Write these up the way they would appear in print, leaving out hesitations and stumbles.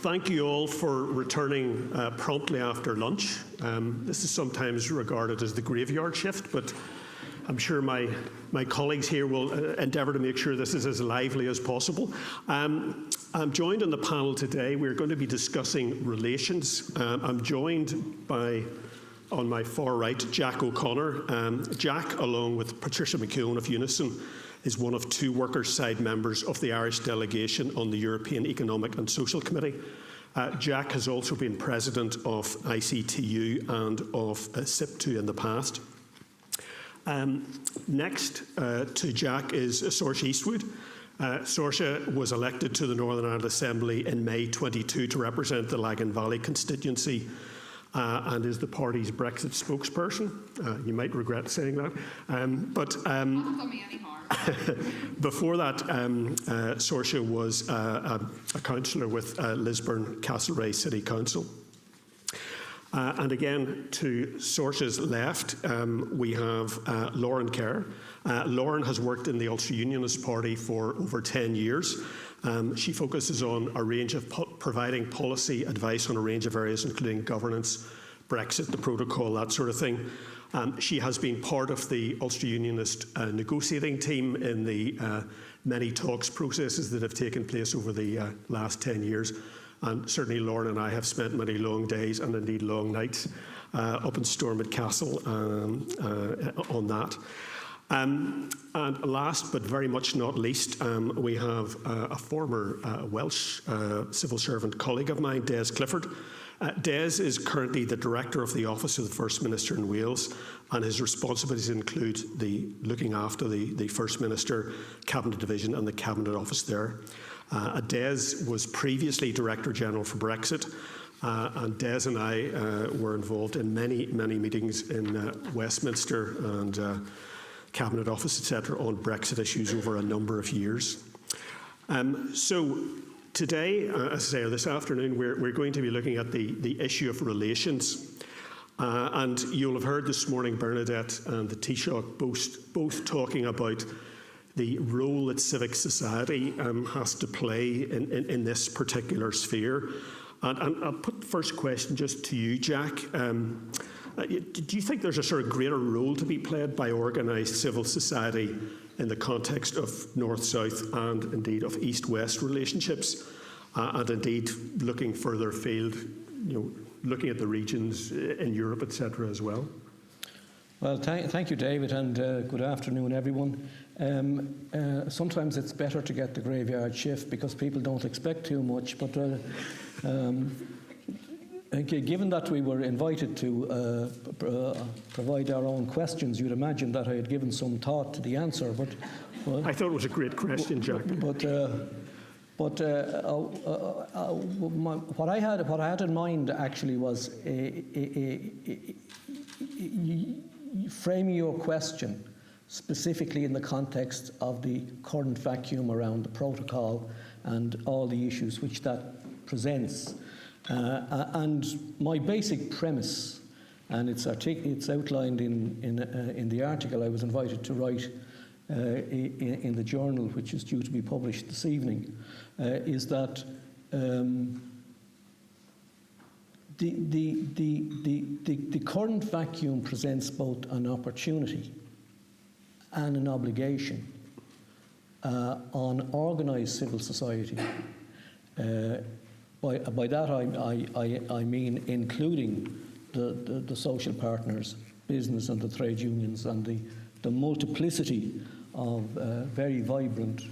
Thank you all for returning promptly after lunch. This is sometimes regarded as the graveyard shift, but I'm sure my colleagues here will endeavour to make sure this is as lively as possible. I'm joined on the panel today. We're going to be discussing relations. I'm joined by, on my far right, Jack O'Connor. Jack, along with Patricia McKeown of Unison, is one of two workers' side members of the Irish delegation on the European Economic and Social Committee. Jack has also been president of ICTU and of SIP2 in the past. Next to Jack is Saoirse Eastwood. Saoirse was elected to the Northern Ireland Assembly in May 22 to represent the Lagan Valley constituency and is the party's Brexit spokesperson. You might regret saying that. But hasn't done me any harm. before that, Saoirse was a councillor with Lisburn Castlereagh City Council. And again, to Saoirse's left, we have Lauren Kerr. Lauren has worked in the Ulster Unionist Party for over 10 years. She focuses on a range of providing policy advice on a range of areas, including governance, Brexit, the protocol, that sort of thing. She has been part of the Ulster Unionist negotiating team in the many talks processes that have taken place over the last 10 years. And certainly Lauren and I have spent many long days and indeed long nights up in Stormont Castle on that. And last but very much not least, we have a former Welsh civil servant colleague of mine, Des Clifford. Des is currently the Director of the Office of the First Minister in Wales, and his responsibilities include looking after the First Minister, Cabinet Division and the Cabinet Office there. Des was previously Director General for Brexit, and Des and I were involved in many meetings in Westminster and Cabinet Office, etc., on Brexit issues over a number of years. So today, as I say, this afternoon, we're going to be looking at the issue of relations. And you'll have heard this morning Bernadette and the Taoiseach both talking about the role that civic society has to play in this particular sphere. And I'll put the first question just to you, Jack. Do you think there's a sort of greater role to be played by organised civil society in the context of North-South and indeed of East-West relationships, and indeed looking further afield, looking at the regions in Europe, etc. as well? Well, thank you, David, and good afternoon, everyone. Sometimes it's better to get the graveyard shift because people don't expect too much, but given that we were invited to provide our own questions, you'd imagine that I had given some thought to the answer. But I thought it was a great question, Jack. What I had in mind actually was framing your question specifically in the context of the current vacuum around the protocol and all the issues which that presents. And my basic premise, and it's outlined in the article I was invited to write in the journal, which is due to be published this evening, is that the current vacuum presents both an opportunity and an obligation on organised civil society. By that I mean including the social partners, business and the trade unions, and the multiplicity of very vibrant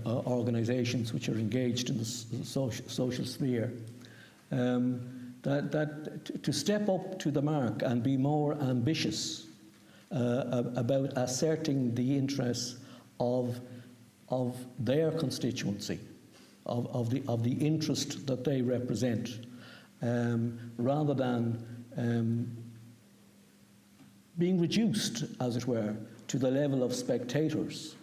organisations which are engaged in the social sphere. That to step up to the mark and be more ambitious about asserting the interests of their constituency, of the interest that they represent, rather than being reduced, as it were, to the level of spectators,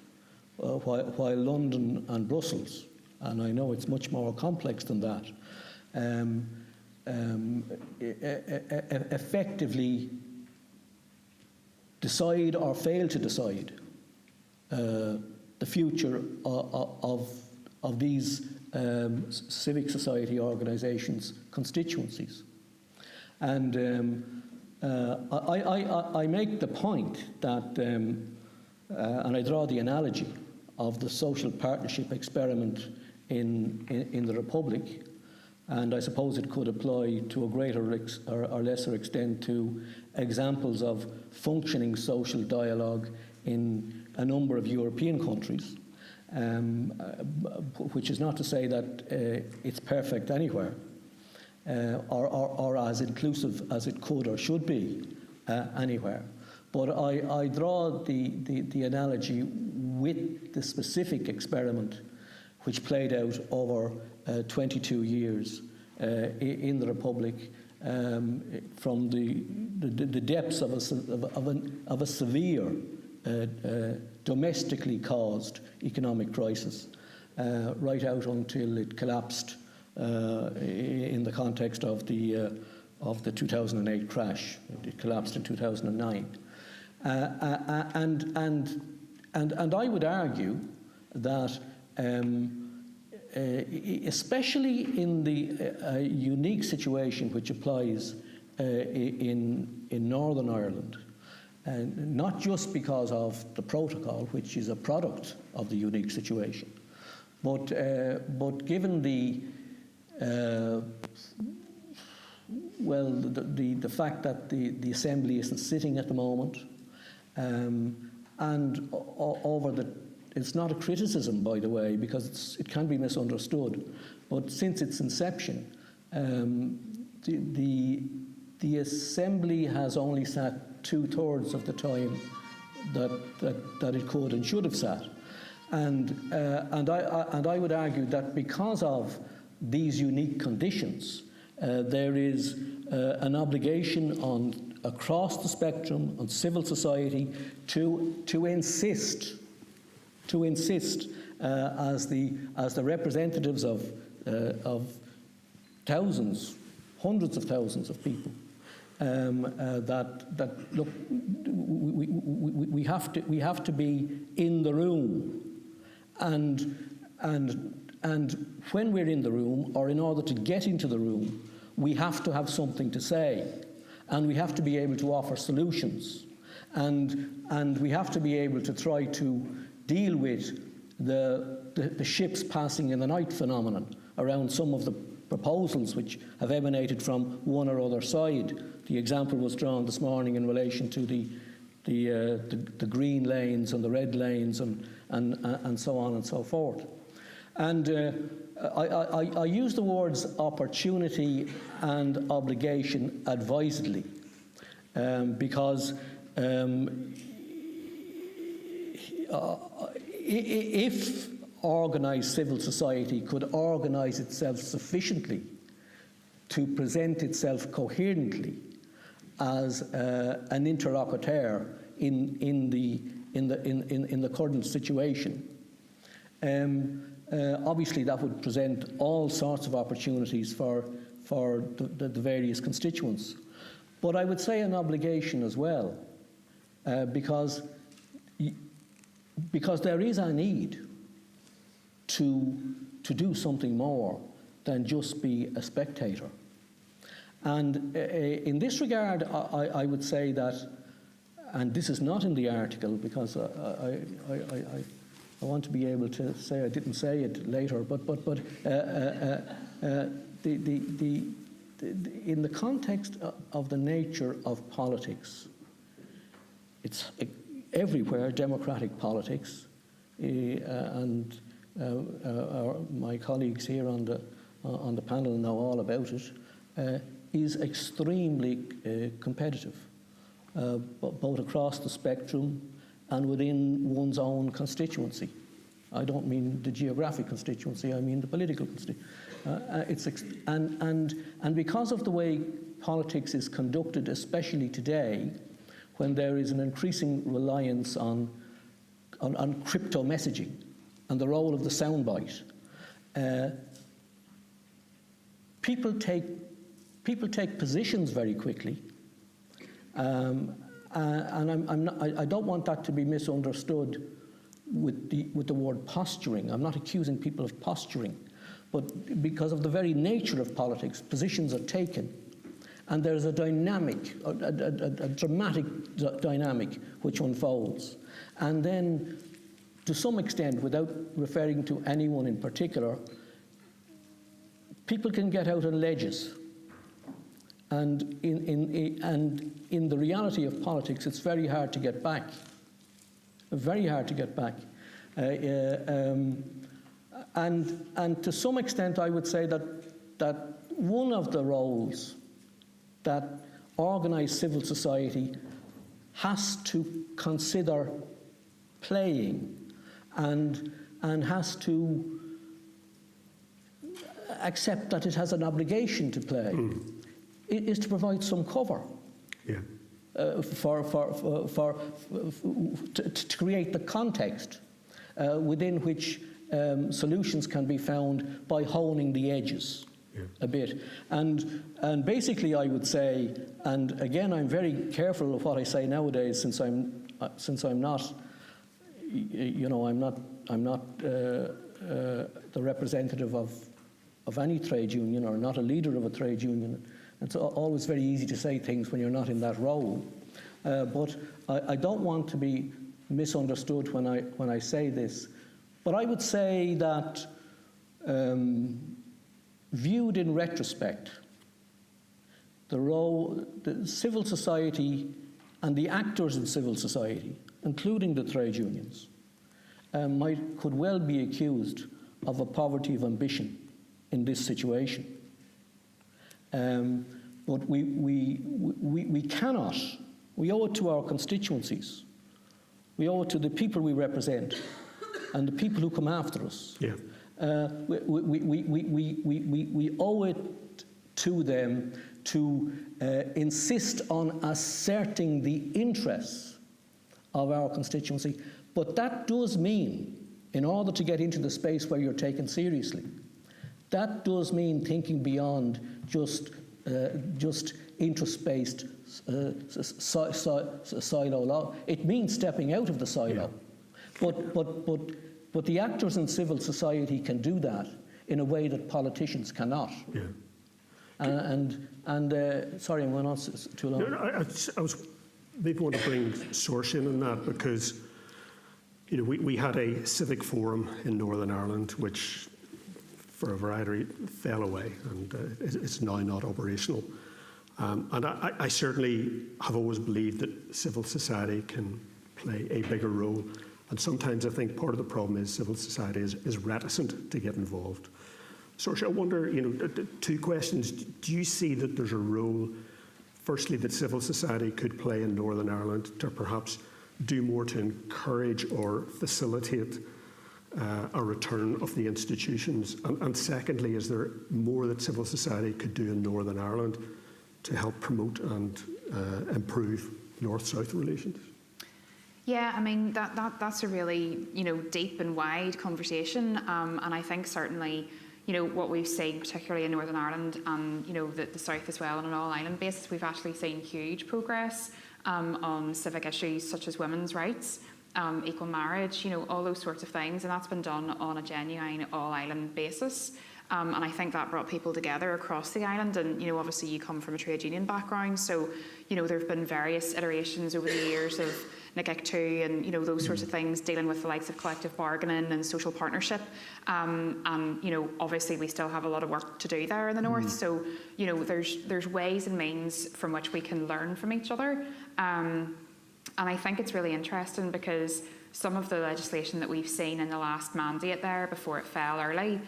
while London and Brussels, and I know it's much more complex than that, effectively decide or fail to decide the future of these civic society organisations' constituencies. And I make the point that, and I draw the analogy of the social partnership experiment in the Republic, and I suppose it could apply to a greater or lesser extent to examples of functioning social dialogue in a number of European countries, which is not to say that it's perfect anywhere, or as inclusive as it could or should be anywhere. But I draw the analogy with the specific experiment which played out over 22 years in the Republic, from the depths of a severe domestically caused economic crisis, right out until it collapsed in the context of the 2008 crash. It collapsed in 2009, and I would argue that, especially in the unique situation which applies in Northern Ireland, and not just because of the protocol, which is a product of the unique situation, but given the fact that the Assembly isn't sitting at the moment, and over the, it's not a criticism, by the way, because it can be misunderstood, but since its inception, the Assembly has only sat 2/3 of the time that it could and should have sat, and I would argue that because of these unique conditions, there is an obligation across the spectrum on civil society to insist as the representatives of thousands, hundreds of thousands of people, that look, we have to be in the room, and when we're in the room, or in order to get into the room, we have to have something to say, and we have to be able to offer solutions, and we have to be able to try to deal with the ships passing in the night phenomenon around some of the proposals which have emanated from one or other side. The example was drawn this morning in relation to the green lanes and the red lanes and so on and so forth. And I use the words opportunity and obligation advisedly, because if organised civil society could organise itself sufficiently to present itself coherently as an interlocutor in the current situation, obviously that would present all sorts of opportunities for the various constituents. But I would say an obligation as well, because there is a need to do something more than just be a spectator. And in this regard, I would say that, and this is not in the article because I want to be able to say I didn't say it later, but in the context of the nature of politics, it's everywhere democratic politics, and my colleagues here on the panel know all about it, is extremely competitive, both across the spectrum and within one's own constituency. I don't mean the geographic constituency, I mean the political constituency. And because of the way politics is conducted, especially today, when there is an increasing reliance on crypto messaging and the role of the soundbite, people take positions very quickly, and I don't want that to be misunderstood with the word posturing. I'm not accusing people of posturing, but because of the very nature of politics, positions are taken. And there's a dynamic, a dramatic dynamic which unfolds. And then, to some extent, without referring to anyone in particular, people can get out on ledges. And in the reality of politics, it's very hard to get back. Very hard to get back. And to some extent, I would say that one of the roles that organised civil society has to consider playing and has to accept that it has an obligation to play is to provide some cover. Yeah. To create the context within which solutions can be found by honing the edges a bit. And basically I would say, and again I'm very careful of what I say nowadays since I'm not, you know, I'm not the representative of any trade union or not a leader of a trade union. It's always very easy to say things when you're not in that role. But I don't want to be misunderstood when I say this. But I would say that viewed in retrospect, the civil society and the actors in civil society, including the trade unions, could well be accused of a poverty of ambition in this situation. But we cannot, we owe it to our constituencies, we owe it to the people we represent and the people who come after us. Yeah. We owe it to them to insist on asserting the interests of our constituency. But that does mean, in order to get into the space where you're taken seriously, that does mean thinking beyond just interest-based silo law. It means stepping out of the silo. Yeah. But the actors in civil society can do that in a way that politicians cannot. Yeah. Sorry, I'm going on too long. No, I was maybe want to bring Saoirse in on that because, you know, we had a civic forum in Northern Ireland which, for a variety, fell away and it's now not operational. And I certainly have always believed that civil society can play a bigger role. And sometimes I think part of the problem is civil society is reticent to get involved. Saoirse, I wonder, you know, two questions. Do you see that there's a role, firstly, that civil society could play in Northern Ireland to perhaps do more to encourage or facilitate a return of the institutions? And secondly, is there more that civil society could do in Northern Ireland to help promote and improve North-South relations? Yeah, I mean, that's a really, you know, deep and wide conversation. And I think certainly, you know, what we've seen, particularly in Northern Ireland and, you know, the South as well on an all-island basis, we've actually seen huge progress on civic issues such as women's rights, equal marriage, you know, all those sorts of things. And that's been done on a genuine all-island basis. And I think that brought people together across the island. And, you know, obviously you come from a trade union background. So, you know, there have been various iterations over the years of NICIC 2 and, you know, those sorts of things, dealing with the likes of collective bargaining and social partnership. And, you know, obviously we still have a lot of work to do there in the North. So, you know, there's ways and means from which we can learn from each other. And I think it's really interesting because some of the legislation that we've seen in the last mandate there before it fell early,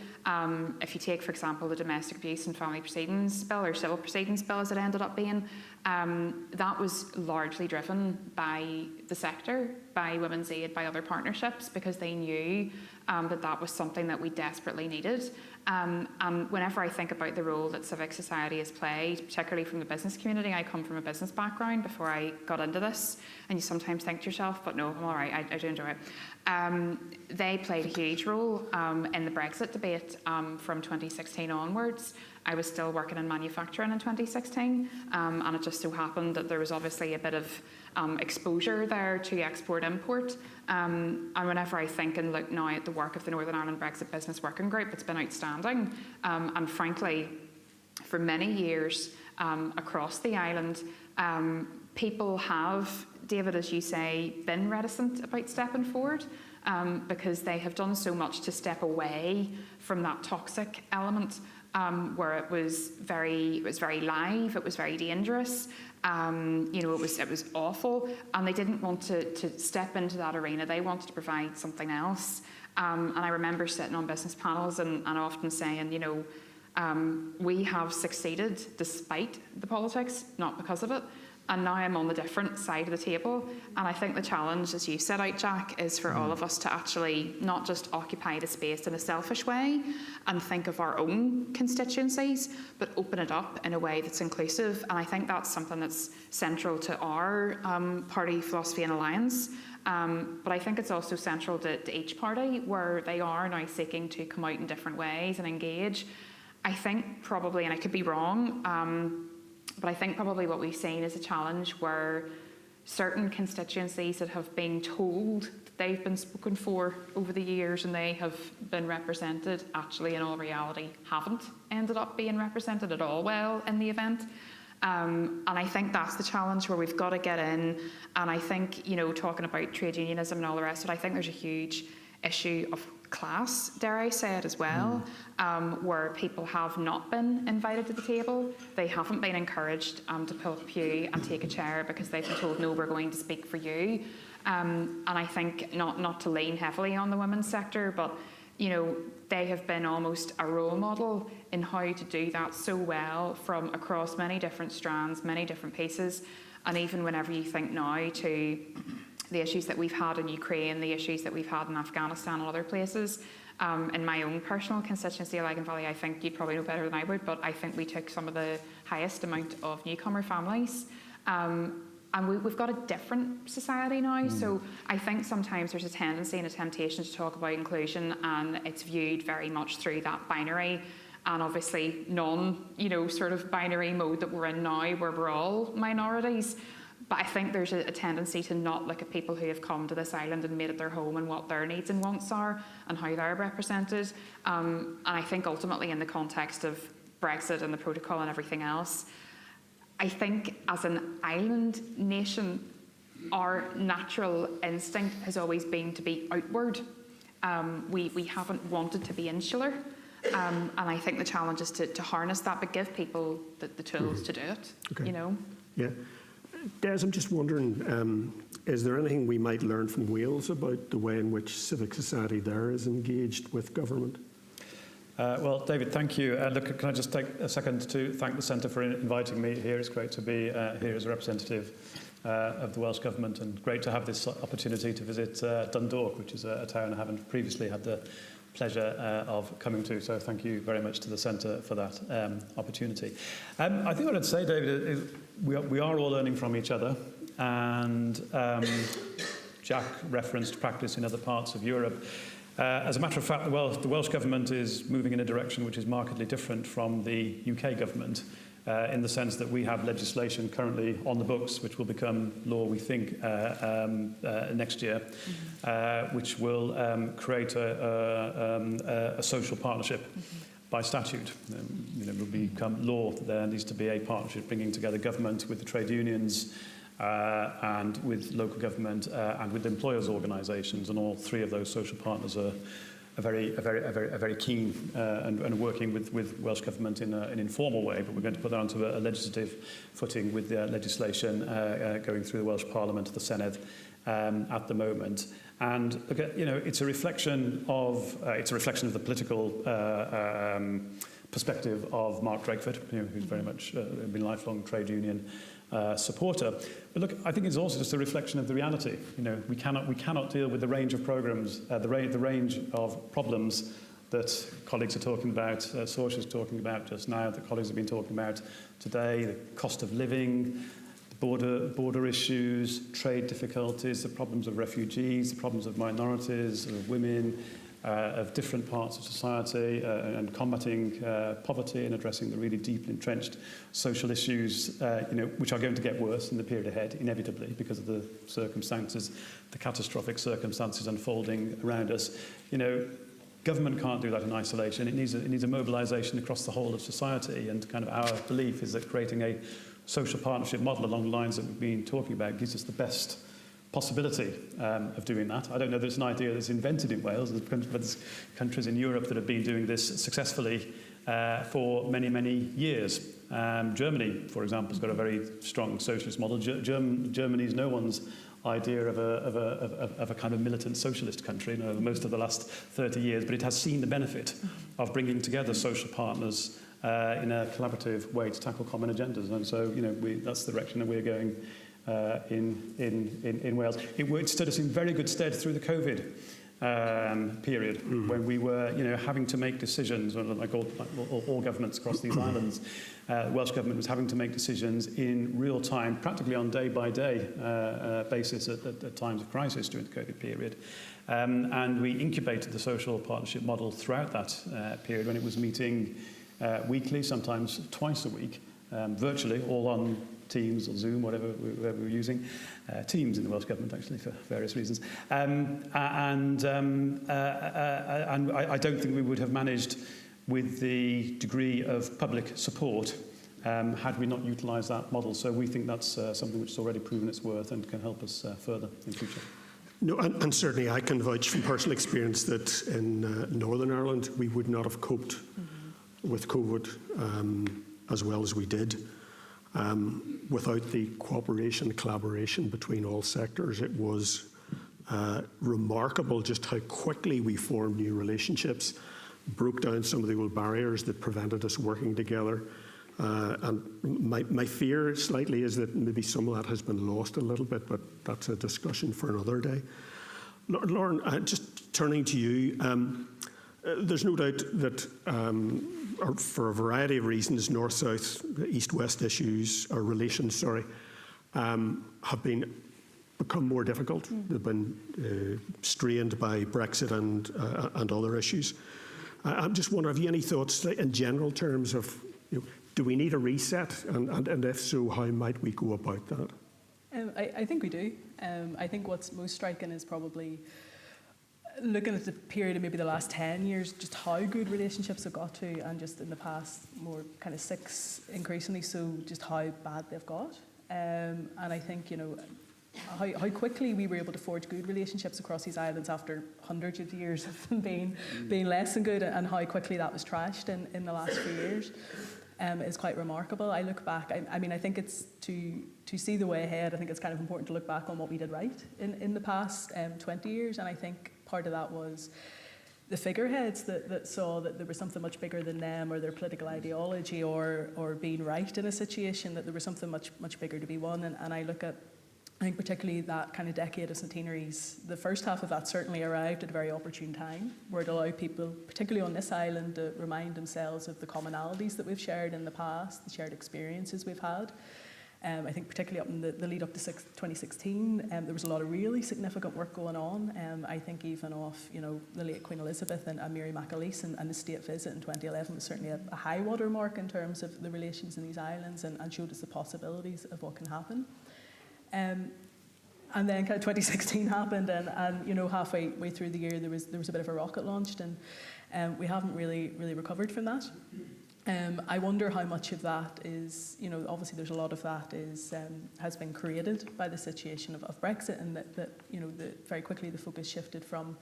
if you take, for example, the Domestic Abuse and Family Proceedings Bill, or Civil Proceedings Bill as it ended up being, that was largely driven by the sector, by Women's Aid, by other partnerships, because they knew that was something that we desperately needed. And whenever I think about the role that civic society has played, particularly from the business community, I come from a business background before I got into this, and you sometimes think to yourself, but no, I'm all right, I do enjoy it. They played a huge role in the Brexit debate from 2016 onwards. I was still working in manufacturing in 2016, and it just so happened that there was obviously a bit of exposure there to export-import. And whenever I think and look now at the work of the Northern Ireland Brexit Business Working Group, it's been outstanding. And frankly, for many years across the island, people have, David, as you say, been reticent about stepping forward because they have done so much to step away from that toxic element where it was very live, it was very dangerous. It was awful, and they didn't want to step into that arena. They wanted to provide something else. And I remember sitting on business panels and often saying, we have succeeded despite the politics, not because of it. And now I'm on the different side of the table. And I think the challenge, as you set out, Jack, is for all of us to actually not just occupy the space in a selfish way and think of our own constituencies, but open it up in a way that's inclusive. And I think that's something that's central to our party philosophy and alliance. But I think it's also central to each party, where they are now seeking to come out in different ways and engage. I think probably, and I could be wrong, but I think probably what we've seen is a challenge where certain constituencies that have been told that they've been spoken for over the years and they have been represented, actually in all reality haven't ended up being represented at all well in the event. And I think that's the challenge where we've got to get in. And I think, talking about trade unionism and all the rest of it, I think there's a huge issue of class, dare I say it as well, where people have not been invited to the table. They haven't been encouraged to pull up a pew and take a chair because they've been told, no, we're going to speak for you. And I think not to lean heavily on the women's sector, but they have been almost a role model in how to do that so well from across many different strands, many different pieces. And even whenever you think now to the issues that we've had in Ukraine, the issues that we've had in Afghanistan and other places. In my own personal constituency, Lagan Valley, I think you'd probably know better than I would, but I think we took some of the highest amount of newcomer families. And we've got a different society now, so I think sometimes there's a tendency and a temptation to talk about inclusion, and it's viewed very much through that binary and obviously sort of binary mode that we're in now, where we're all minorities. But I think there's a tendency to not look at people who have come to this island and made it their home and what their needs and wants are and how they're represented. And I think ultimately in the context of Brexit and the protocol and everything else, I think as an island nation, our natural instinct has always been to be outward. We haven't wanted to be insular. And I think the challenge is to harness that, but give people the tools to do it, Okay. Yeah. Des, I'm just wondering, is there anything we might learn from Wales about the way in which civic society there is engaged with government? Well, David, thank you. Look, can I just take a second to thank the Centre for inviting me here. It's great to be here as a representative of the Welsh Government, and great to have this opportunity to visit Dundalk, which is a town I haven't previously had the pleasure of coming to. So thank you very much to the Centre for that opportunity. I think what I'd say, David, is we are all learning from each other, and Jack referenced practice in other parts of Europe. As a matter of fact, the Welsh Government is moving in a direction which is markedly different from the UK Government, in the sense that we have legislation currently on the books which will become law, we think, next year, which will create a social partnership by statute. It will become law that there needs to be a partnership bringing together government with the trade unions, and with local government and with employers' organisations, and all three of those social partners are very keen and working with Welsh Government in an informal way, but we're going to put that onto a legislative footing with the legislation going through the Welsh Parliament, the Senedd, at the moment. And it's a reflection of the political perspective of Mark Drakeford, who's very much been a lifelong trade union supporter. But look, I think it's also just a reflection of the reality. We cannot deal with the range of programmes, the range of problems that colleagues are talking about, Saoirse's talking about just now, that colleagues have been talking about today, the cost of living, border issues, trade difficulties, the problems of refugees, the problems of minorities, of women, of different parts of society and combating poverty and addressing the really deeply entrenched social issues, which are going to get worse in the period ahead, inevitably, because of the circumstances, the catastrophic circumstances unfolding around us. Government can't do that in isolation. It needs a mobilisation across the whole of society, and kind of our belief is that creating a social partnership model along the lines that we've been talking about gives us the best possibility of doing that. I don't know that it's an idea that's invented in Wales. There's countries in Europe that have been doing this successfully for many, many years. Germany, for example, has got a very strong socialist model. Germany is no one's idea of a kind of militant socialist country, most of the last 30 years, but it has seen the benefit of bringing together social partners in a collaborative way to tackle common agendas. And so, that's the direction that we're going in Wales. It stood us in very good stead through the COVID period, when we were, having to make decisions, like all governments across these islands. The Welsh Government was having to make decisions in real time, practically on day-by-day basis at times of crisis during the COVID period. And we incubated the social partnership model throughout that period, when it was meeting weekly, sometimes twice a week, virtually, all on Teams or Zoom, whatever we were using. Teams in the Welsh Government, actually, for various reasons. And I don't think we would have managed with the degree of public support had we not utilised that model. So we think that's something which has already proven its worth and can help us further in future. No, and certainly I can vouch from personal experience that in Northern Ireland we would not have coped with COVID as well as we did without the cooperation and collaboration between all sectors. It was remarkable just how quickly we formed new relationships, broke down some of the old barriers that prevented us working together. And my fear slightly is that maybe some of that has been lost a little bit, but that's a discussion for another day. Lauren, just turning to you, there's no doubt that for a variety of reasons, north-south, east-west issues, or relations, have become more difficult. They've been strained by Brexit and other issues. I'm just wondering, have you any thoughts in general terms of, do we need a reset? And if so, how might we go about that? I think we do. I think what's most striking is probably looking at the period of maybe the last 10 years, just how good relationships have got to, and just in the past more kind of 6 increasingly so, just how bad they've got. And I think, how quickly we were able to forge good relationships across these islands after hundreds of years of them being less than good, and how quickly that was trashed in the last few years. Is quite remarkable. I look back, I mean, I think it's to see the way ahead, I think it's kind of important to look back on what we did right in the past 20 years, and I think part of that was the figureheads that saw that there was something much bigger than them or their political ideology or being right in a situation, that there was something much bigger to be won. And I look at, I think particularly that kind of decade of centenaries, the first half of that certainly arrived at a very opportune time, where it allowed people, particularly on this island, to remind themselves of the commonalities that we've shared in the past, the shared experiences we've had. I think particularly up in the lead up to 2016, there was a lot of really significant work going on. I think even off, the late Queen Elizabeth and Mary McAleese and the state visit in 2011 was certainly a high water mark in terms of the relations in these islands, and showed us the possibilities of what can happen. And then kind of 2016 happened, and halfway through the year there was a bit of a rocket launched, and we haven't really recovered from that. I wonder how much of that is, obviously there's a lot of that has been created by the situation of Brexit, and that very quickly the focus shifted from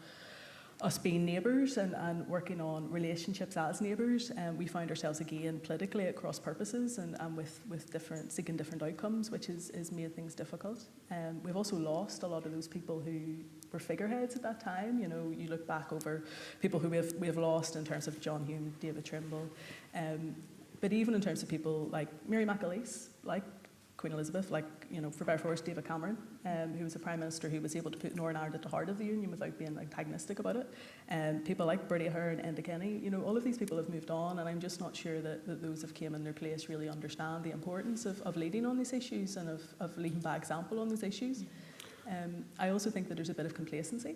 us being neighbours and working on relationships as neighbours, and we found ourselves again politically at cross purposes and with seeking different outcomes, which has made things difficult. We've also lost a lot of those people who were figureheads at that time. You look back over people who we have lost in terms of John Hume, David Trimble, but even in terms of people like Mary McAleese, like Queen Elizabeth, like, for better or worse, David Cameron, who was a Prime Minister who was able to put Northern Ireland at the heart of the Union without being antagonistic about it. People like Bertie Ahern and Enda Kenny, all of these people have moved on, and I'm just not sure that those who've came in their place really understand the importance of leading on these issues and of leading by example on those issues. I also think that there's a bit of complacency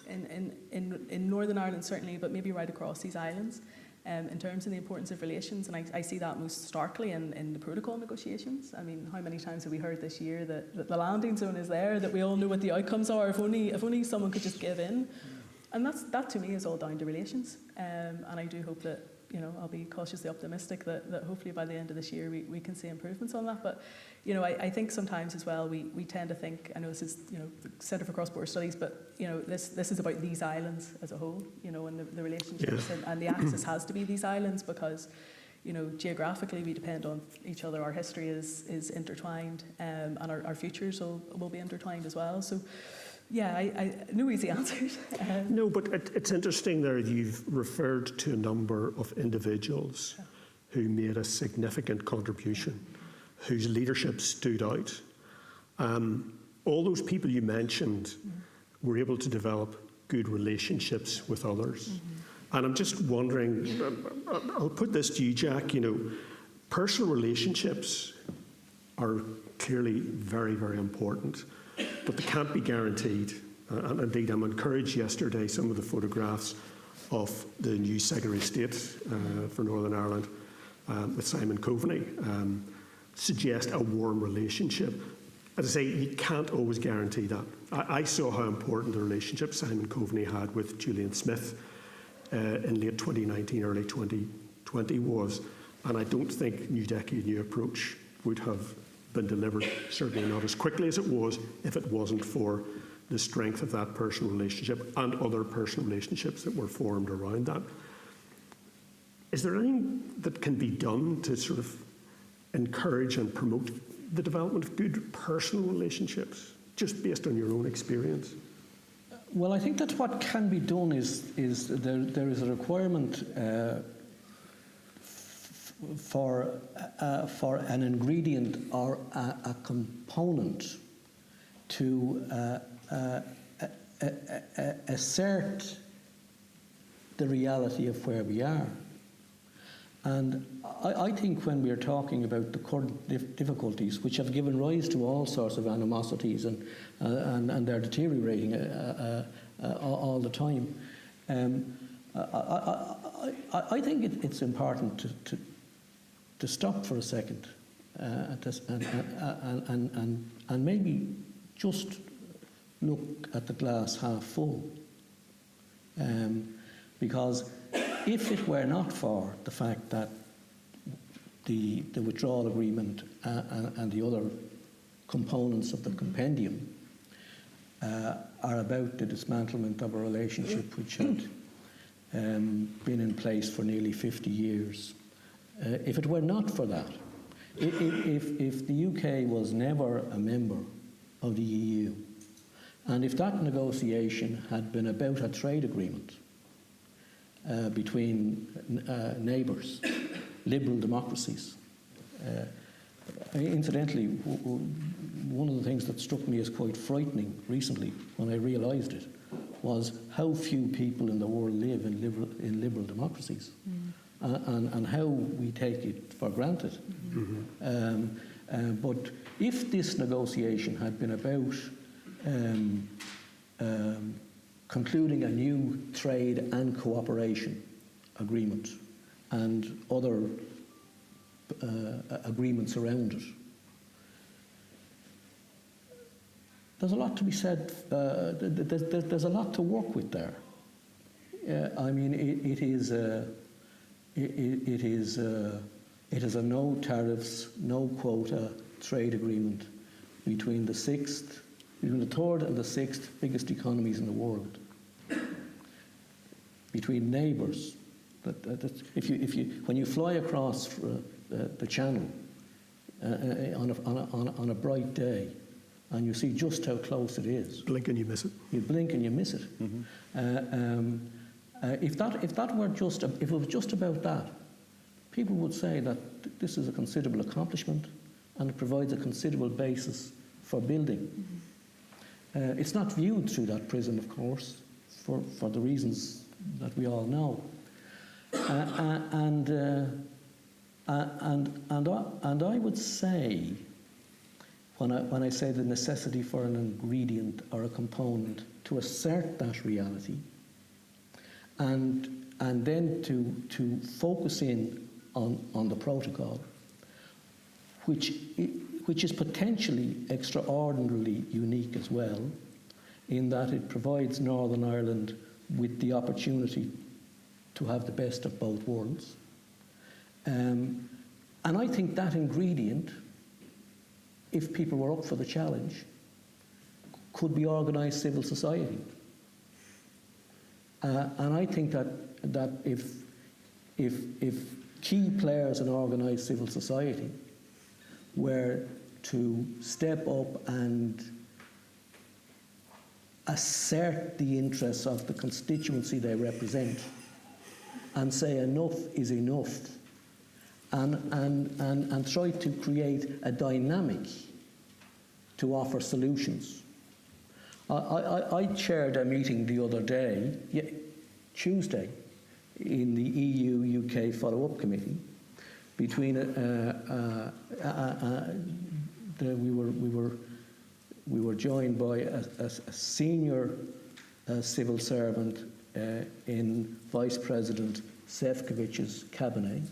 in Northern Ireland certainly, but maybe right across these islands, in terms of the importance of relations. And I see that most starkly in the protocol negotiations. I mean, how many times have we heard this year that the landing zone is there, that we all know what the outcomes are, if only someone could just give in. And that to me is all down to relations. And I do hope that, I'll be cautiously optimistic that hopefully by the end of this year we can see improvements on that. But, I think sometimes as well we tend to think, I know this is, the Centre for Cross-Border Studies, but, this is about these islands as a whole, and the relationships and the access has to be these islands because, geographically we depend on each other. Our history is intertwined, and our futures will be intertwined as well. So, yeah, I no easy answers. No, but it's interesting there you've referred to a number of individuals who made a significant contribution, whose leadership stood out. All those people you mentioned were able to develop good relationships with others. And I'm just wondering, I'll put this to you, Jack, personal relationships are clearly very, very important, but they can't be guaranteed. And indeed, I'm encouraged yesterday, some of the photographs of the new Secretary of State for Northern Ireland with Simon Coveney suggest a warm relationship. As I say, you can't always guarantee that. I saw how important the relationship Simon Coveney had with Julian Smith in late 2019, early 2020 was, and I don't think New Decade, New Approach would have been delivered, certainly not as quickly as it was, if it wasn't for the strength of that personal relationship and other personal relationships that were formed around that. Is there anything that can be done to sort of encourage and promote the development of good personal relationships, just based on your own experience? Well, I think that what can be done is there is a requirement for an ingredient or a component to assert the reality of where we are. And I think when we're talking about the current difficulties, which have given rise to all sorts of animosities and they're deteriorating all the time, I think it's important to stop for a second and maybe just look at the glass half full, because if it were not for the fact that the withdrawal agreement and the other components of the compendium are about the dismantlement of a relationship which had been in place for nearly 50 years. If it were not for that, if the UK was never a member of the EU, and if that negotiation had been about a trade agreement between neighbours, liberal democracies. Incidentally, one of the things that struck me as quite frightening recently when I realised it was how few people in the world live in liberal democracies, and how we take it for granted. But if this negotiation had been about concluding a new trade and cooperation agreement and other agreements around it, there's a lot to be said. There's a lot to work with there. I mean, it is a no tariffs, no quota trade agreement between the third and the sixth biggest economies in the world, between neighbours. When you fly across the Channel on a bright day, and you see just how close it is, Blink and you miss it. You blink and you miss it. If it was just about that, people would say that this is a considerable accomplishment, and it provides a considerable basis for building. It's not viewed through that prism, of course, for the reasons that we all know. And I would say when I say the necessity for an ingredient or a component to assert that reality, and then to focus in on the protocol, which is potentially extraordinarily unique as well, in that it provides Northern Ireland with the opportunity to have the best of both worlds. And I think that ingredient, if people were up for the challenge, could be organised civil society. And I think that if key players in organised civil society were to step up and assert the interests of the constituency they represent and say enough is enough, and try to create a dynamic to offer solutions. I chaired a meeting the other day, Tuesday, in the EU-UK follow-up committee between we were joined by a senior civil servant in Vice President Šefčovič's cabinet,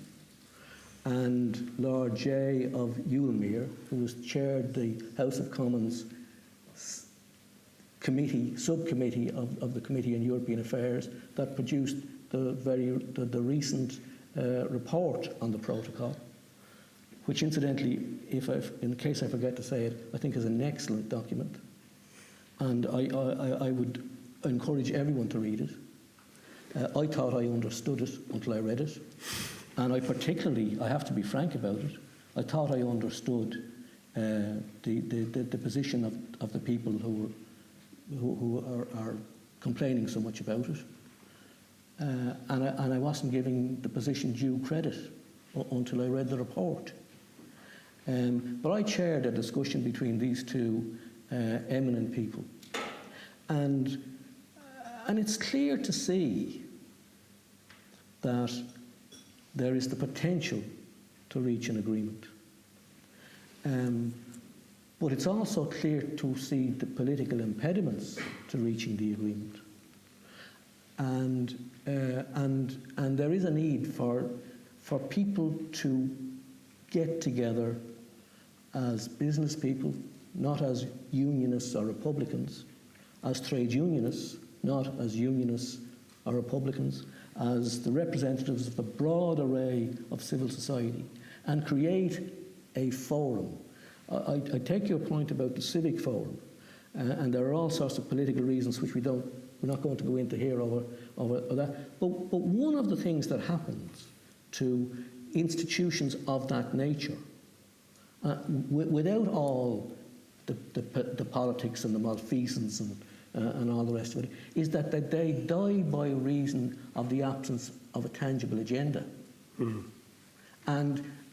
and Lord Jay of Ewelmere, who has chaired the House of Commons subcommittee of the Committee on European Affairs that produced the recent report on the protocol, which incidentally, in case I forget to say it, I think is an excellent document, and I would encourage everyone to read it. I thought I understood it until I read it, and I have to be frank about it, I thought I understood the position of the people who are complaining so much about it, and I wasn't giving the position due credit until I read the report. But I chaired a discussion between these two eminent people, and it's clear to see that there is the potential to reach an agreement. But it's also clear to see the political impediments to reaching the agreement. And there is a need for people to get together as business people, not as unionists or Republicans, as trade unionists, not as unionists or Republicans, as the representatives of the broad array of civil society, and create a forum. I take your point about the civic forum, and there are all sorts of political reasons which we're not going to go into here over that. But one of the things that happens to institutions of that nature, without all the politics and the malfeasance and all the rest of it, is that they die by reason of the absence of a tangible agenda. Mm-hmm.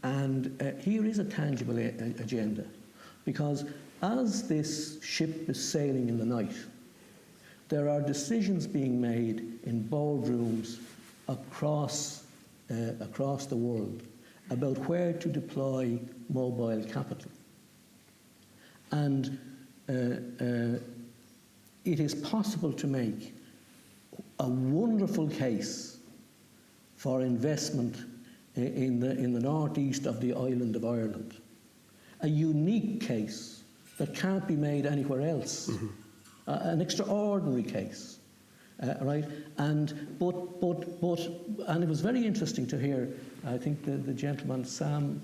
And here is a tangible agenda, because as this ship is sailing in the night, there are decisions being made in boardrooms across the world about where to deploy mobile capital. And it is possible to make a wonderful case for investment in the northeast of the island of Ireland, a unique case that can't be made anywhere else, mm-hmm. An extraordinary case, right? And it was very interesting to hear. I think the gentleman Sam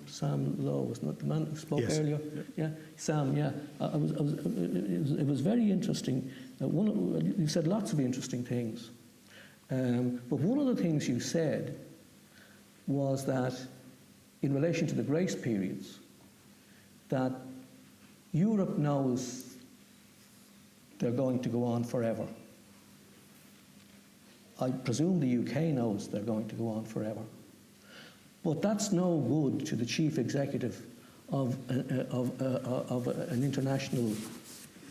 Lowe, wasn't it the man who spoke earlier? Yeah, Sam. Yeah, it was very interesting. You said lots of interesting things, but one of the things you said was that, in relation to the grace periods, that Europe knows they're going to go on forever. I presume the UK knows they're going to go on forever. But that's no good to the chief executive of an international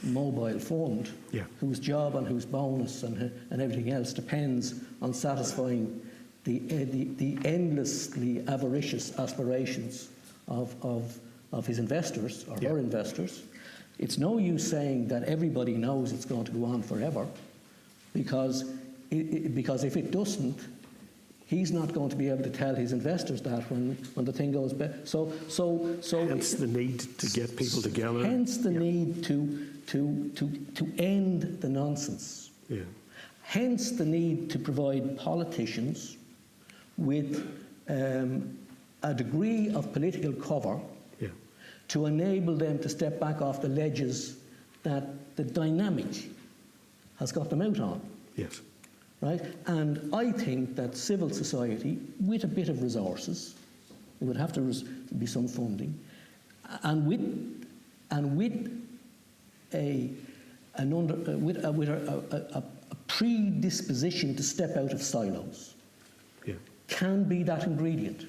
mobile fund, whose job and whose bonus and everything else depends on satisfying the endlessly avaricious aspirations of of his investors or her investors. It's no use saying that everybody knows it's going to go on forever, because if it doesn't, he's not going to be able to tell his investors that when the thing goes bad. So Hence the need to get people together. Hence the need to end the nonsense. Yeah. Hence the need to provide politicians with a degree of political cover to enable them to step back off the ledges that the dynamic has got them out on. Yes. Right? And I think that civil society, with a bit of resources, there would have to be some funding, and with a predisposition to step out of silos, can be that ingredient.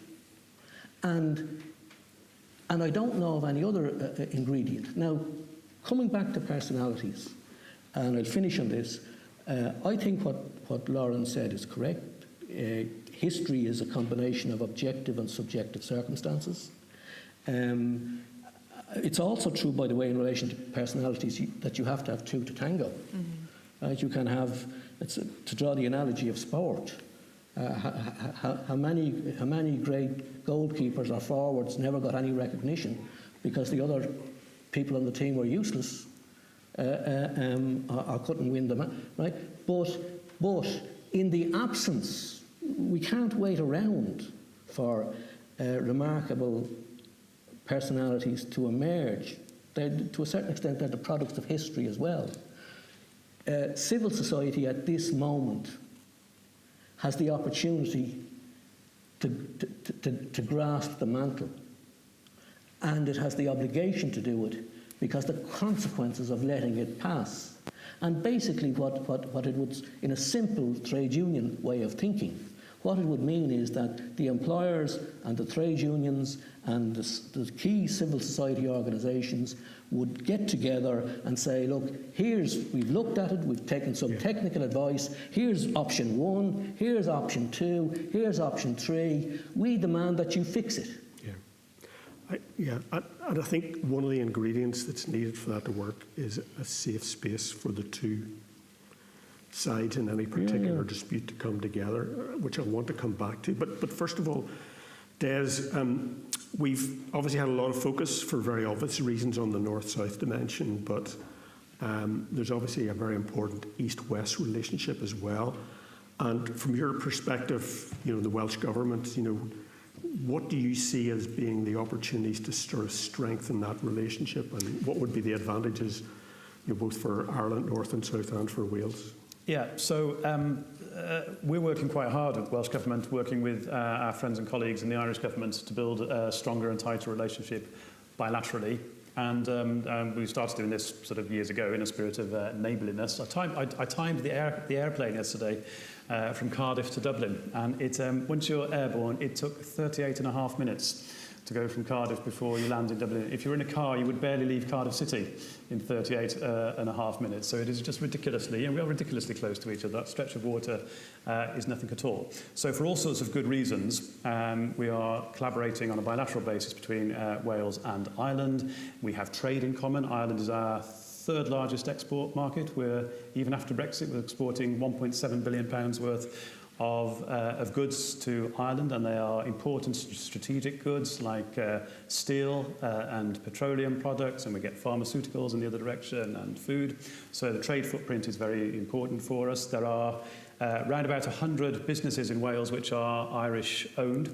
And I don't know of any other ingredient. Now, coming back to personalities, and I'll finish on this, I think what Lauren said is correct. History is a combination of objective and subjective circumstances. It's also true, by the way, in relation to personalities, that you have to have two to tango. You can have, to draw the analogy of sport, how many great goalkeepers or forwards never got any recognition because the other people on the team were useless or couldn't win them, right? But in the absence, we can't wait around for remarkable personalities to emerge. To a certain extent, they're the products of history as well. Civil society at this moment has the opportunity to grasp the mantle, and it has the obligation to do it because the consequences of letting it pass. And basically what it would, in a simple trade union way of thinking, what it would mean is that the employers and the trade unions and the key civil society organisations would get together and say, look, we've looked at it, we've taken some technical advice, here's option 1, here's option 2, here's option 3, we demand that you fix it. And I think one of the ingredients that's needed for that to work is a safe space for the two sides in any particular dispute to come together, which I want to come back to. But first of all, Des, we've obviously had a lot of focus for very obvious reasons on the north-south dimension, but there's obviously a very important east-west relationship as well. And from your perspective, the Welsh Government, what do you see as being the opportunities to sort of strengthen that relationship, and what would be the advantages, both for Ireland, North and South, and for Wales? Yeah, so we're working quite hard at Welsh Government, working with our friends and colleagues in the Irish Government to build a stronger and tighter relationship bilaterally. And we started doing this sort of years ago in a spirit of neighbourliness. I timed the airplane yesterday from Cardiff to Dublin, and once you're airborne, it took 38.5 minutes to go from Cardiff before you land in Dublin. If you're in a car, you would barely leave Cardiff City in 38.5 minutes. So it is just ridiculously, and we are ridiculously close to each other. That stretch of water is nothing at all. So for all sorts of good reasons, we are collaborating on a bilateral basis between Wales and Ireland. We have trade in common. Ireland is our third largest export market. Even after Brexit, we're exporting £1.7 billion worth of goods to Ireland, and they are important strategic goods like steel and petroleum products, and we get pharmaceuticals in the other direction and food. So the trade footprint is very important for us. There are around about 100 businesses in Wales which are Irish owned,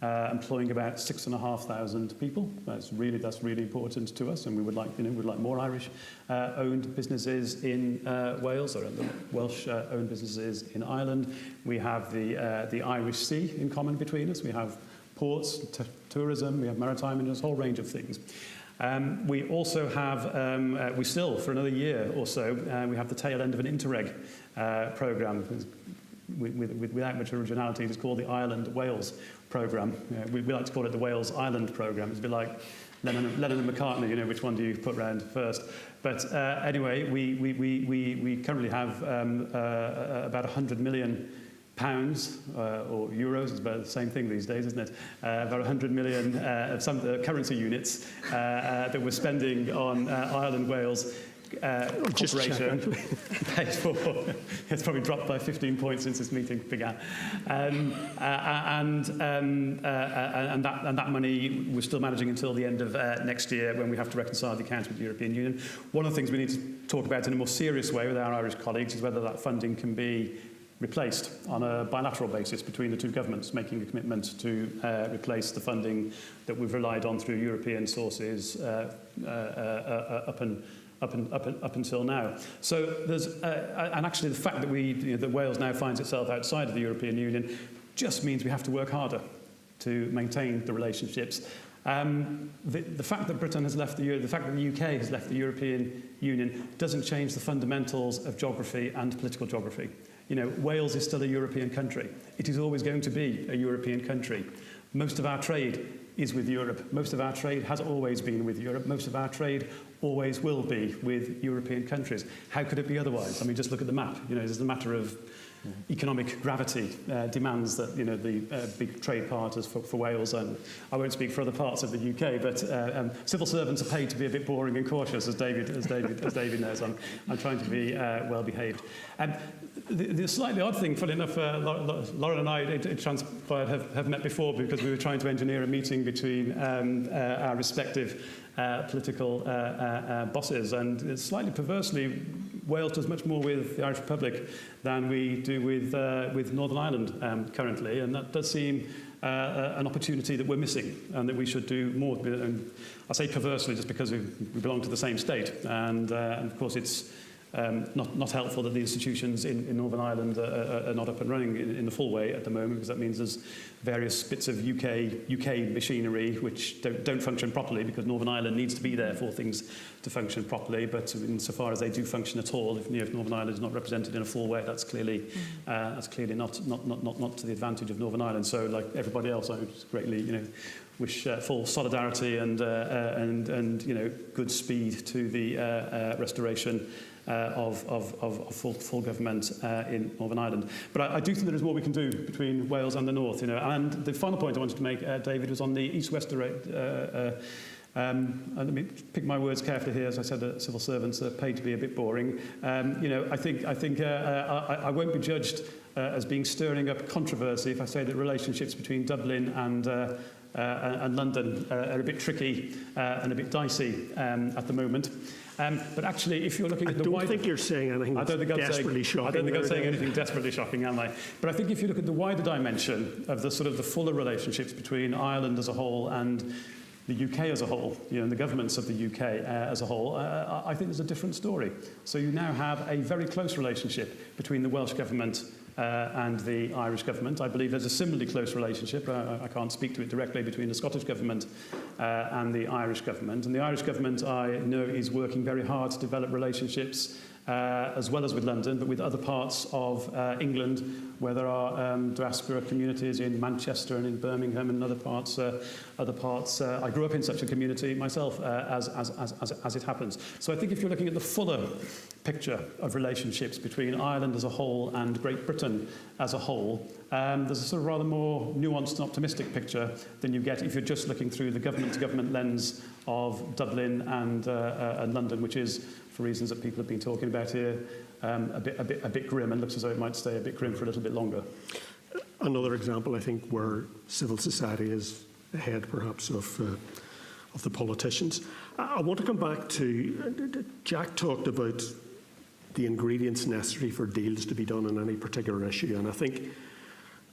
employing about 6,500 people. That's really important to us, and we would like more Irish owned businesses in Wales, or Welsh owned businesses in Ireland. We have the Irish Sea in common between us. We have ports, tourism, we have maritime, and there's a whole range of things. We also have, we still, for another year or so, we have the tail end of an Interreg programme. Without much originality, it's called the Ireland-Wales programme. We like to call it the Wales-Ireland programme. It's a bit like Lennon and McCartney, which one do you put round first? But anyway, we currently have about 100 million pounds or euros, it's about the same thing these days, isn't it? About 100 million of some currency units that we're spending on Ireland, Wales cooperation paid for. It's probably dropped by 15 points since this meeting began. And that money we're still managing until the end of next year, when we have to reconcile the accounts with the European Union. One of the things we need to talk about in a more serious way with our Irish colleagues is whether that funding can be replaced on a bilateral basis between the two governments, making a commitment to replace the funding that we've relied on through European sources up until now. So there's, and actually the fact that that Wales now finds itself outside of the European Union just means we have to work harder to maintain the relationships. The fact that Britain has left the fact that the UK has left the European Union doesn't change the fundamentals of geography and political geography. You know, Wales is still a European country. It is always going to be a European country. Most of our trade is with Europe. Most of our trade has always been with Europe. Most of our trade always will be with European countries. How could it be otherwise? I mean, just look at the map. You know, it's a matter of economic gravity demands that, you know, the big trade partners for Wales, and I won't speak for other parts of the UK, but civil servants are paid to be a bit boring and cautious, as David knows. I'm trying to be well behaved. The slightly odd thing, funny enough, Lauren and I, it transpired, have met before because we were trying to engineer a meeting between our respective political bosses, and slightly perversely, Wales does much more with the Irish Republic than we do with Northern Ireland currently, and that does seem an opportunity that we're missing and that we should do more. And I say perversely just because we belong to the same state, and of course it's not helpful that the institutions in Northern Ireland are not up and running in the full way at the moment, because that means there's various bits of UK machinery which don't function properly, because Northern Ireland needs to be there for things to function properly. But insofar as they do function at all, if Northern Ireland is not represented in a full way, that's clearly not to the advantage of Northern Ireland. So, like everybody else, I would greatly, you know, wish full solidarity and you know, good speed to the restoration of full government in Northern Ireland. But I do think there is more we can do between Wales and the North, you know. And the final point I wanted to make, David, was on the East-West and let me pick my words carefully here. As I said, that civil servants are paid to be a bit boring. You know, I think I won't be judged as being stirring up controversy if I say that relationships between Dublin and London are a bit tricky and a bit dicey at the moment. But actually, if you're looking at the wider... I don't think you're saying anything desperately shocking. I don't think I'm saying anything desperately shocking, am I? But I think if you look at the wider dimension of the sort of the fuller relationships between Ireland as a whole and the UK as a whole, you know, and the governments of the UK as a whole, I think there's a different story. So you now have a very close relationship between the Welsh government and the Irish government. I believe there's a similarly close relationship, I can't speak to it directly, between the Scottish government and the Irish government. And the Irish government, I know, is working very hard to develop relationships as well as with London, but with other parts of England, where there are diaspora communities in Manchester and in Birmingham and other parts. I grew up in such a community myself, as it happens. So I think if you're looking at the fuller picture of relationships between Ireland as a whole and Great Britain as a whole, there's a sort of rather more nuanced and optimistic picture than you get if you're just looking through the government-to-government lens of Dublin and London, which is, for reasons that people have been talking about here, a bit grim, and looks as though it might stay a bit grim for a little bit longer. Another example, I think, where civil society is ahead, perhaps, of the politicians. I want to come back to, Jack talked about the ingredients necessary for deals to be done on any particular issue, and I think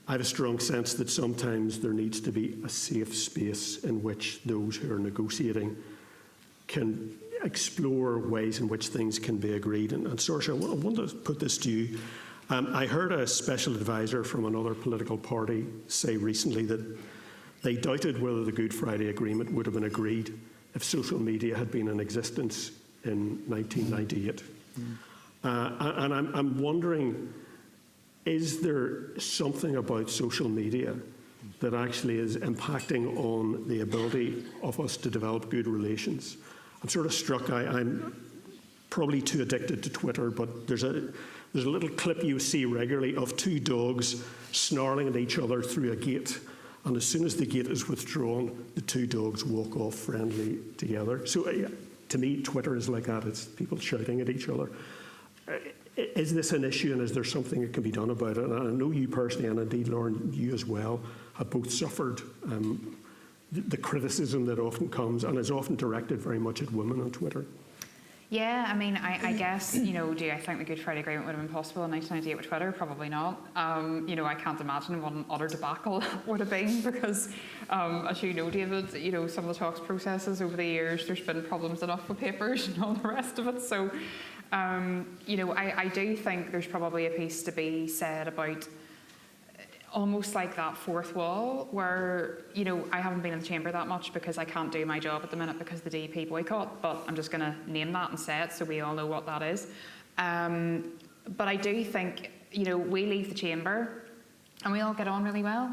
I have a strong sense that sometimes there needs to be a safe space in which those who are negotiating can explore ways in which things can be agreed. And Saoirse, I want to put this to you. I heard a special advisor from another political party say recently that they doubted whether the Good Friday Agreement would have been agreed if social media had been in existence in 1998. And I'm wondering, is there something about social media that actually is impacting on the ability of us to develop good relations? I'm sort of struck, I'm probably too addicted to Twitter, but there's there's a little clip you see regularly of two dogs snarling at each other through a gate. And as soon as the gate is withdrawn, the two dogs walk off friendly together. So to me, Twitter is like that. It's people shouting at each other. Is this an issue, and is there something that can be done about it? And I know you personally, and indeed, Lauren, you as well, have both suffered the criticism that often comes and is often directed very much at women on Twitter. Yeah, I mean, I guess, do I think the Good Friday Agreement would have been possible in 1998 with Twitter? Probably not. I can't imagine what an utter debacle would have been because, as you know, David, some of the talks processes over the years, there's been problems enough with papers and all the rest of it. So, I do think there's probably a piece to be said about almost like that fourth wall where, I haven't been in the chamber that much because I can't do my job at the minute because of the DP boycott, but I'm just going to name that and say it so we all know what that is. But I do think, we leave the chamber and we all get on really well.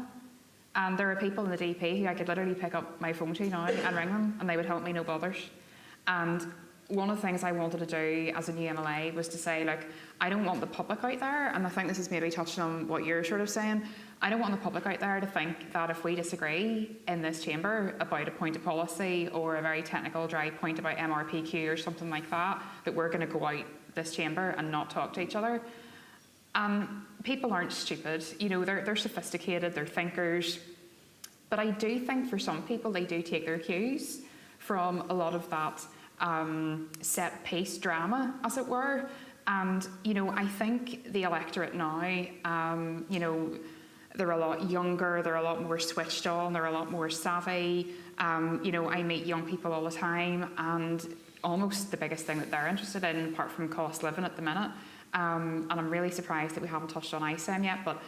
And there are people in the DP who I could literally pick up my phone to now and ring them and they would help me no bothers. And one of the things I wanted to do as a new MLA was to say, I don't want the public out there, and I think this is maybe touching on what you're sort of saying, I don't want the public out there to think that if we disagree in this chamber about a point of policy or a very technical dry point about MRPQ or something like that, that we're going to go out this chamber and not talk to each other. People aren't stupid, they're sophisticated, they're thinkers, but I do think for some people they do take their cues from a lot of that set piece drama, as it were. And, I think the electorate now, they're a lot younger, they're a lot more switched on, they're a lot more savvy. I meet young people all the time, and almost the biggest thing that they're interested in, apart from cost living at the minute, and I'm really surprised that we haven't touched on ISEM yet, but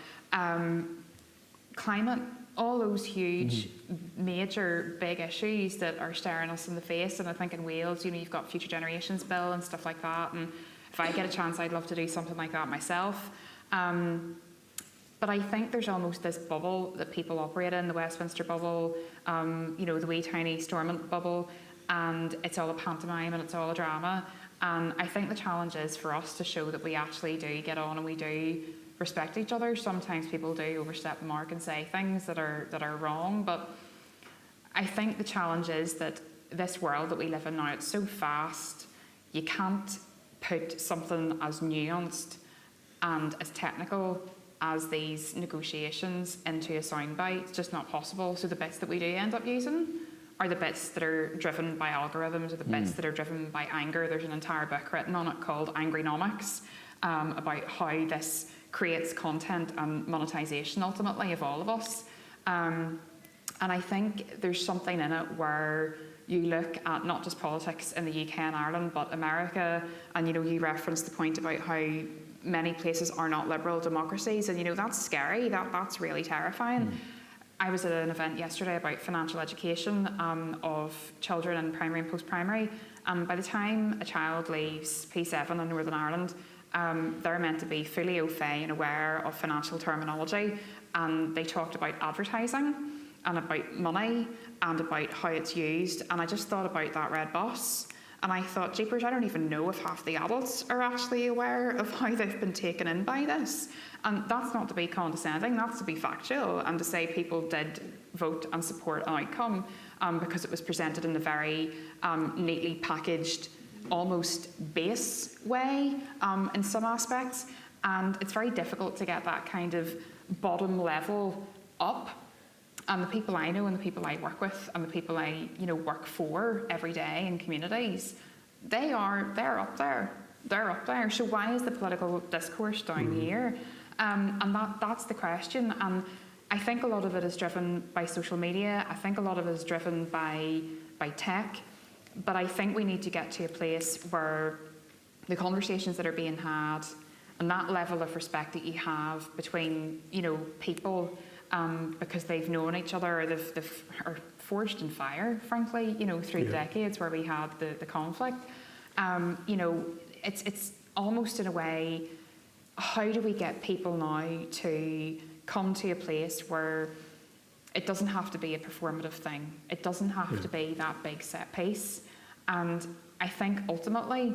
climate, all those huge, major, big issues that are staring us in the face. And I think in Wales, you've got Future Generations Bill and stuff like that. And if I get a chance, I'd love to do something like that myself. But I think there's almost this bubble that people operate in, the Westminster bubble, the wee tiny Stormont bubble, and it's all a pantomime and it's all a drama. And I think the challenge is for us to show that we actually do get on and we do respect each other. Sometimes people do overstep the mark and say things that are wrong, but I think the challenge is that this world that we live in now, it's so fast, you can't put something as nuanced and as technical as these negotiations into a soundbite. It's just not possible. So the bits that we do end up using are the bits that are driven by algorithms or the bits that are driven by anger. There's an entire book written on it called Angrynomics, about how this creates content and monetization ultimately of all of us. And I think there's something in it where you look at not just politics in the UK and Ireland, but America, and you referenced the point about how many places are not liberal democracies, and that's scary, that's really terrifying. I was at an event yesterday about financial education of children in primary and post-primary, and by the time a child leaves P7 in Northern Ireland, they're meant to be fully au fait and aware of financial terminology, and they talked about advertising and about money and about how it's used, and I just thought about that red bus, and I thought, jeepers, I don't even know if half the adults are actually aware of how they've been taken in by this. And that's not to be condescending, that's to be factual, and to say people did vote and support an outcome because it was presented in a very neatly packaged, almost base way in some aspects. And it's very difficult to get that kind of bottom level up. And the people I know and the people I work with and the people I work for every day in communities, they're up there. They're up there. So why is the political discourse down here? And that's the question. And I think a lot of it is driven by social media. I think a lot of it is driven by tech. But I think we need to get to a place where the conversations that are being had and that level of respect that you have between people, because they've known each other or they've forged in fire, frankly, through the decades where we had the conflict. It's almost in a way, how do we get people now to come to a place where it doesn't have to be a performative thing. It doesn't have to be that big set piece. And I think ultimately,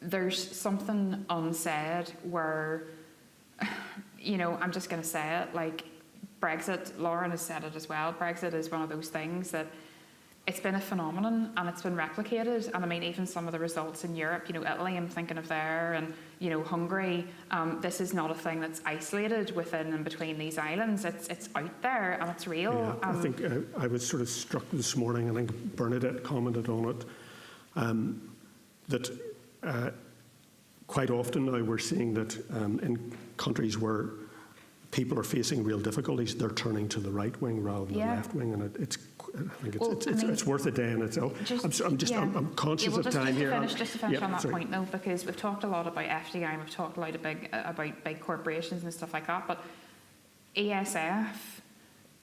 there's something unsaid where, you know, I'm just going to say it, like Brexit, Lauren has said it as well, Brexit is one of those things that it's been a phenomenon and it's been replicated. And I mean, even some of the results in Europe, you know, Italy, I'm thinking of there, and, you know, Hungary, this is not a thing that's isolated within and between these islands. It's out there and it's real. Yeah, I think I was sort of struck this morning, I think Bernadette commented on it, that quite often now we're seeing that in countries where people are facing real difficulties, they're turning to the right wing rather than the left wing, and I think it's worth a day in itself. I'm conscious of time here. Just to finish on that point though, because we've talked a lot about FDI and we've talked a lot about big corporations and stuff like that, but ESF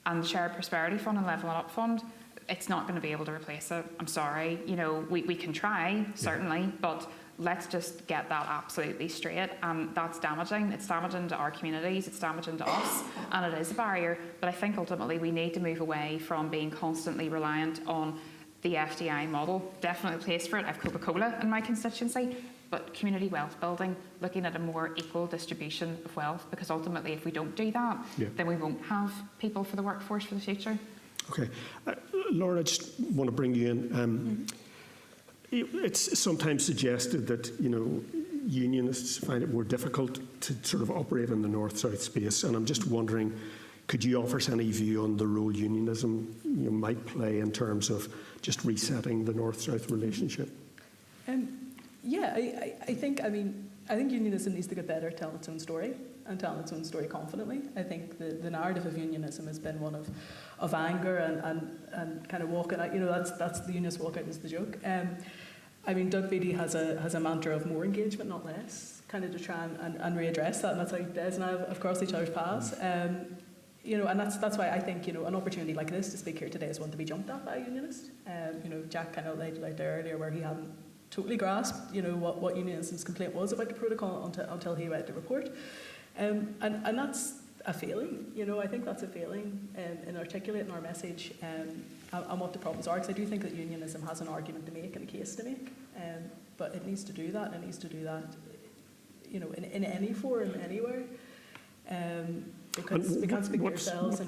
and the Shared Prosperity Fund and Levelling Up Fund, it's not going to be able to replace it. I'm sorry. You know, we can try, certainly, but let's just get that absolutely straight. That's damaging. It's damaging to our communities, it's damaging to us, and it is a barrier. But I think ultimately we need to move away from being constantly reliant on the FDI model. Definitely a place for it. I have Coca-Cola in my constituency, but community wealth building, looking at a more equal distribution of wealth, because ultimately if we don't do that, then we won't have people for the workforce for the future. Okay. Laura, I just want to bring you in. It's sometimes suggested that, you know, unionists find it more difficult to sort of operate in the north-south space, and I'm just wondering, could you offer us any view on the role unionism might play in terms of just resetting the north-south relationship? Yeah, I think unionism needs to get better at telling its own story and telling its own story confidently. I think the narrative of unionism has been one of anger and kind of walking out. You know, that's the unionist walkout is the joke. I mean, Doug Beattie has a mantra of more engagement, not less, kind of to try and readdress that, and that's how Des and I have crossed each other's paths. You know, and that's why I think, you know, an opportunity like this to speak here today is one to be jumped at by a unionist. You know, Jack kind of laid it out there earlier where he hadn't totally grasped, you know, what unionism's complaint was about the protocol until he read the report. And that's a failing, you know, I think that's a failing in articulating our message and what the problems are, because I do think that unionism has an argument to make and a case to make, but it needs to do that, you know, in any forum, anywhere, because we can't speak for ourselves.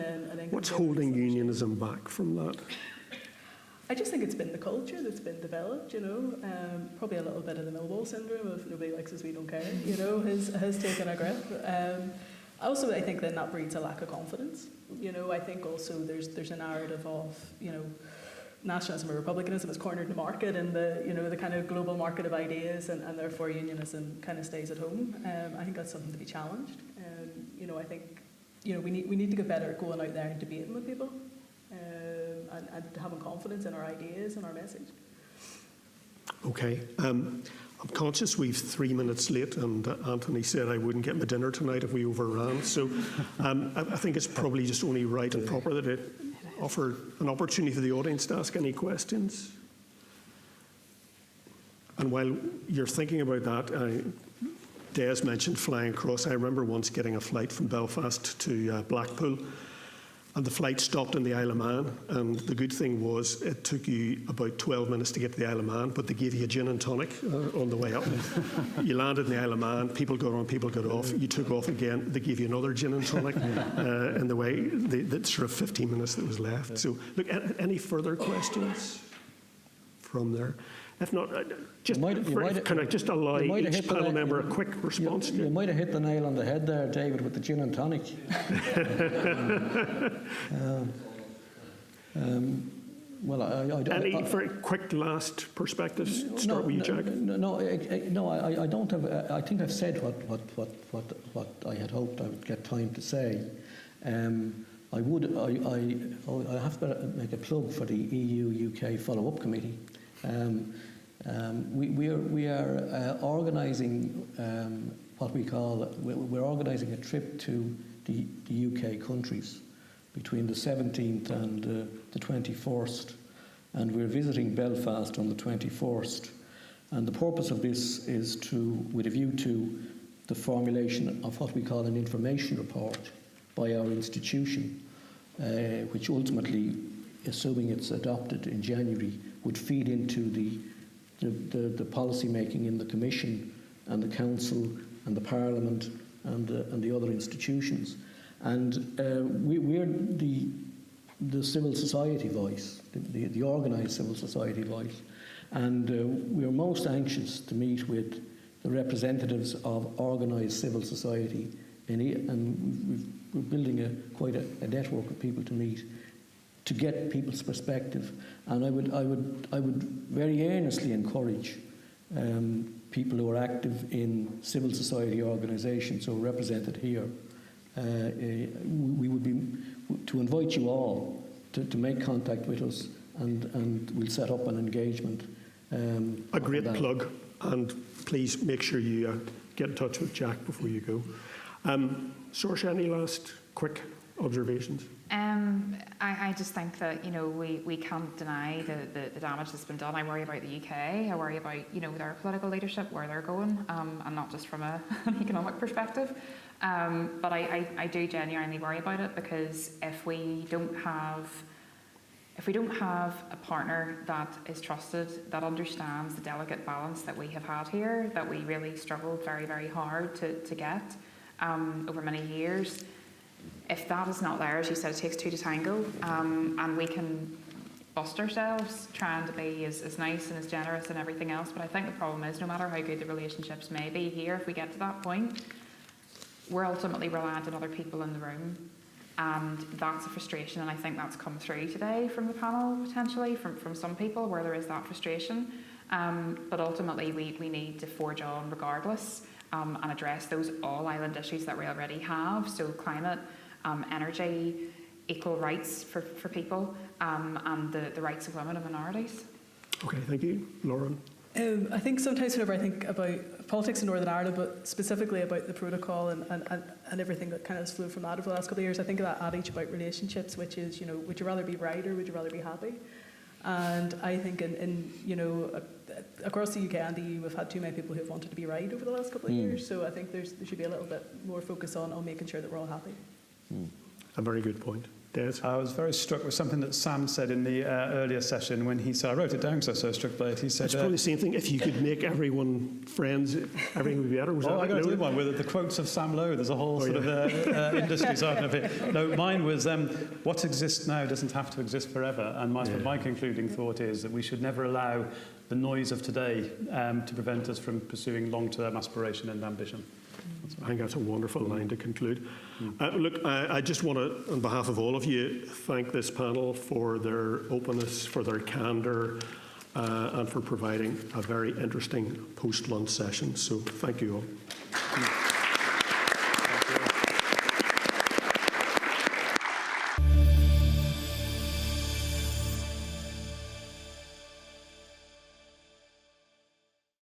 What's holding unionism back from that? I just think it's been the culture that's been developed, you know, probably a little bit of the Millwall syndrome of nobody likes us, we don't care, you know, has taken a grip. Also, I think then that breeds a lack of confidence. You know, I think also there's a narrative of, you know, nationalism or republicanism has cornered the market and the kind of global market of ideas, and therefore unionism kind of stays at home. I think that's something to be challenged. You know, I think, you know, we need to get better at going out there and debating with people, and having confidence in our ideas and our message. Okay. I'm conscious we've 3 minutes late, and Anthony said I wouldn't get my dinner tonight if we overran. So I think it's probably just only right and proper that it offer an opportunity for the audience to ask any questions. And while you're thinking about that, Des mentioned flying across. I remember once getting a flight from Belfast to Blackpool, and the flight stopped in the Isle of Man, and the good thing was it took you about 12 minutes to get to the Isle of Man, but they gave you a gin and tonic on the way up. You landed in the Isle of Man, people got on, people got off, you took off again, they gave you another gin and tonic in the way, the sort of 15 minutes that was left. So, look, any further questions from there? If not, can I just allow each panel member a quick response? You might have hit the nail on the head there, David, with the gin and tonic. Well, any very quick last perspectives? Start with you, Jack. I don't have. I think I've said what I had hoped I would get time to say. I have to make a plug for the EU-UK follow-up committee. We are organising what we call, we're organising a trip to the UK countries between the 17th and the 21st, and we're visiting Belfast on the 21st. And the purpose of this is with a view to the formulation of what we call an information report by our institution, which ultimately, assuming it's adopted in January, would feed into the the policy making in the Commission and the Council and the Parliament and the other institutions. And we're the civil society voice, the organised civil society voice. And we're most anxious to meet with the representatives of organised civil society, and we're building quite a network of people to meet, to get people's perspective. And I would very earnestly encourage people who are active in civil society organisations who are represented here. We would be to invite you all to make contact with us, and we'll set up an engagement. A great plug, and please make sure you get in touch with Jack before you go. Saoirse, any last quick observations? I just think that, you know, we can't deny the damage that's been done. I worry about the UK. I worry about, you know, their political leadership, where they're going, and not just from an economic perspective. But I do genuinely worry about it, because if we don't have a partner that is trusted, that understands the delicate balance that we have had here, that we really struggled very, very hard to get over many years, if that is not there, as you said, it takes two to tango, and we can bust ourselves trying to be as nice and as generous and everything else. But I think the problem is, no matter how good the relationships may be here, if we get to that point, we're ultimately reliant on other people in the room. And that's a frustration, and I think that's come through today from the panel, potentially, from some people, where there is that frustration. But ultimately, we need to forge on regardless, and address those all-island issues that we already have. So climate, energy, equal rights for people, and the rights of women and minorities. Okay, thank you. Lauren? I think sometimes whenever I think about politics in Northern Ireland, but specifically about the protocol and everything that kind of has flowed from that over the last couple of years, I think of that adage about relationships, which is, you know, would you rather be right or would you rather be happy? And I think in you know, across the UK and the EU, we've had too many people who have wanted to be right over the last couple of years. So I think there should be a little bit more focus on making sure that we're all happy. A very good point. Des? I was very struck with something that Sam said in the earlier session when he said, I wrote it down because I was so struck by it. He said, It's probably the same thing. If you could make everyone friends, everything would be better. I got a good one with the quotes of Sam Lowe. There's a whole sort of industry side of it. No, mine was, what exists now doesn't have to exist forever. And my concluding thought is that we should never allow the noise of today to prevent us from pursuing long-term aspiration and ambition. I think that's a wonderful line to conclude. Look, I just want to, on behalf of all of you, thank this panel for their openness, for their candour, and for providing a very interesting post-lunch session. So thank you all.